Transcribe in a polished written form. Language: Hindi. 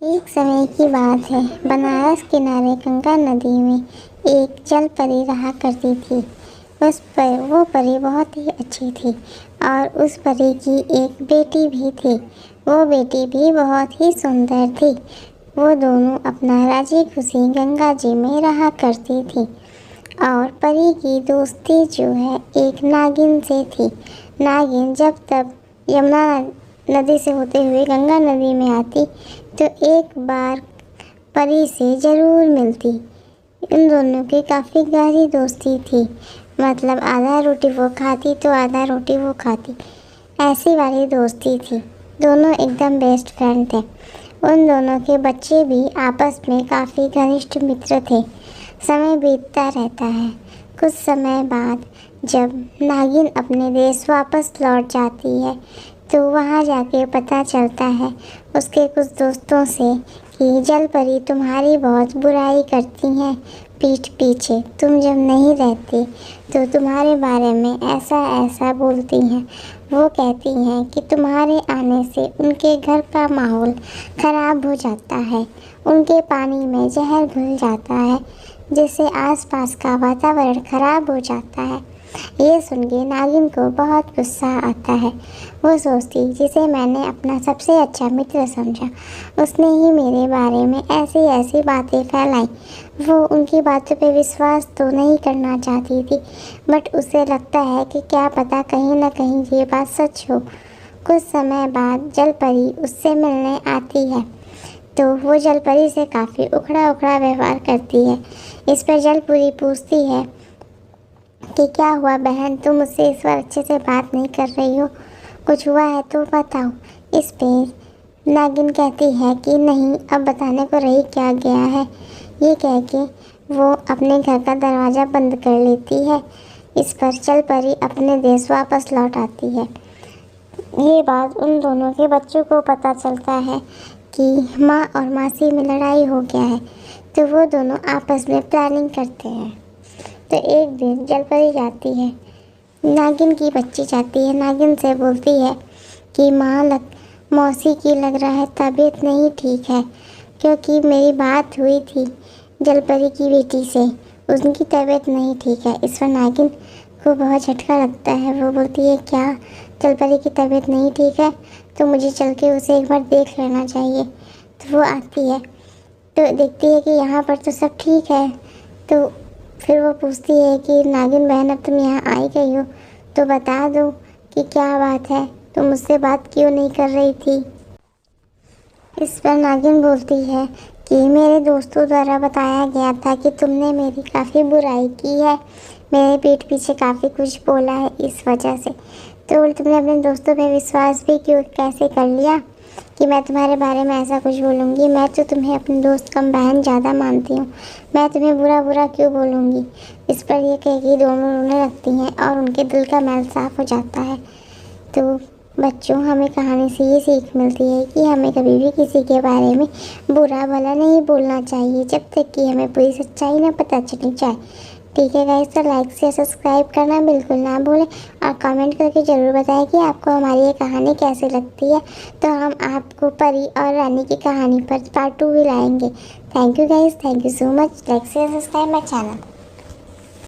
एक समय की बात है, बनारस किनारे गंगा नदी में एक जल परी रहा करती थी। वो परी बहुत ही अच्छी थी और उस परी की एक बेटी भी थी। वो बेटी भी बहुत ही सुंदर थी। वो दोनों अपना राजी खुशी गंगा जी में रहा करती थी और परी की दोस्ती जो है एक नागिन से थी। नागिन जब तब यमुना नदी से होते हुए गंगा नदी में आती तो एक बार परी से ज़रूर मिलती। इन दोनों की काफ़ी गहरी दोस्ती थी, मतलब आधा रोटी वो खाती तो आधा रोटी वो खाती, ऐसी वाली दोस्ती थी। दोनों एकदम बेस्ट फ्रेंड थे। उन दोनों के बच्चे भी आपस में काफ़ी घनिष्ठ मित्र थे। समय बीतता रहता है। कुछ समय बाद जब नागिन अपने देश वापस लौट जाती है तो वहाँ जाके पता चलता है उसके कुछ दोस्तों से कि जल परी तुम्हारी बहुत बुराई करती हैं पीठ पीछे। तुम जब नहीं रहते तो तुम्हारे बारे में ऐसा ऐसा बोलती हैं। वो कहती हैं कि तुम्हारे आने से उनके घर का माहौल ख़राब हो जाता है, उनके पानी में जहर घुल जाता है, जिससे आसपास का वातावरण ख़राब हो जाता है। ये सुन के नागिन को बहुत गुस्सा आता है। वो सोचती, जिसे मैंने अपना सबसे अच्छा मित्र समझा, उसने ही मेरे बारे में ऐसी ऐसी बातें फैलाई। वो उनकी बातों पे विश्वास तो नहीं करना चाहती थी, बट उसे लगता है कि क्या पता कहीं ना कहीं ये बात सच हो। कुछ समय बाद जल परी उससे मिलने आती है तो वो जल परी से काफ़ी उखड़ा उखड़ा व्यवहार करती है। इस पर जल परी पूछती है कि क्या हुआ बहन, तुम मुझसे इस बार अच्छे से बात नहीं कर रही हो, कुछ हुआ है तो बताओ। इस पे नागिन कहती है कि नहीं, अब बताने को रही क्या गया है। ये कह के वो अपने घर का दरवाज़ा बंद कर लेती है। इस पर जल परी अपने देश वापस लौट आती है। ये बात उन दोनों के बच्चों को पता चलता है कि माँ और मासी में लड़ाई हो गया है, तो वो दोनों आपस में प्लानिंग करते हैं। तो एक दिन जल परी जाती है, नागिन की बच्ची जाती है, नागिन से बोलती है कि मौसी की लग रहा है तबीयत नहीं ठीक है, क्योंकि मेरी बात हुई थी जल परी की बेटी से, उनकी तबीयत नहीं ठीक है। इस पर नागिन को बहुत झटका लगता है। वो बोलती है क्या जल परी की तबीयत नहीं ठीक है, तो मुझे चल के उसे एक बार देख लेना चाहिए। तो वो आती है तो देखती है कि यहाँ पर तो सब ठीक है। तो फिर वो पूछती है कि नागिन बहन, अब तुम यहाँ आई गई हो तो बता दो कि क्या बात है, तुम मुझसे बात क्यों नहीं कर रही थी। इस पर नागिन बोलती है कि मेरे दोस्तों द्वारा बताया गया था कि तुमने मेरी काफ़ी बुराई की है, मेरे पीठ पीछे काफ़ी कुछ बोला है, इस वजह से। तो तुमने अपने दोस्तों पे विश्वास भी क्यों कैसे कर लिया कि मैं तुम्हारे बारे में ऐसा कुछ बोलूँगी। मैं तो तुम्हें अपनी दोस्त कम बहन ज़्यादा मानती हूँ, मैं तुम्हें बुरा बुरा क्यों बोलूँगी। इस पर ये कह के दोनों रोने लगती हैं और उनके दिल का मैल साफ़ हो जाता है। तो बच्चों, हमें कहानी से ये सीख मिलती है कि हमें कभी भी किसी के बारे में बुरा भला नहीं बोलना चाहिए, जब तक कि हमें पूरी सच्चाई ना पता चली जाए। ठीक है गाइस, तो लाइक से सब्सक्राइब करना बिल्कुल ना भूलें और कमेंट करके ज़रूर बताएं कि आपको हमारी ये कहानी कैसी लगती है। तो हम आपको परी और रानी की कहानी पर पार्ट 2 भी लाएंगे। Thank you guys, thank you so much. Like से सब्सक्राइब माय चैनल।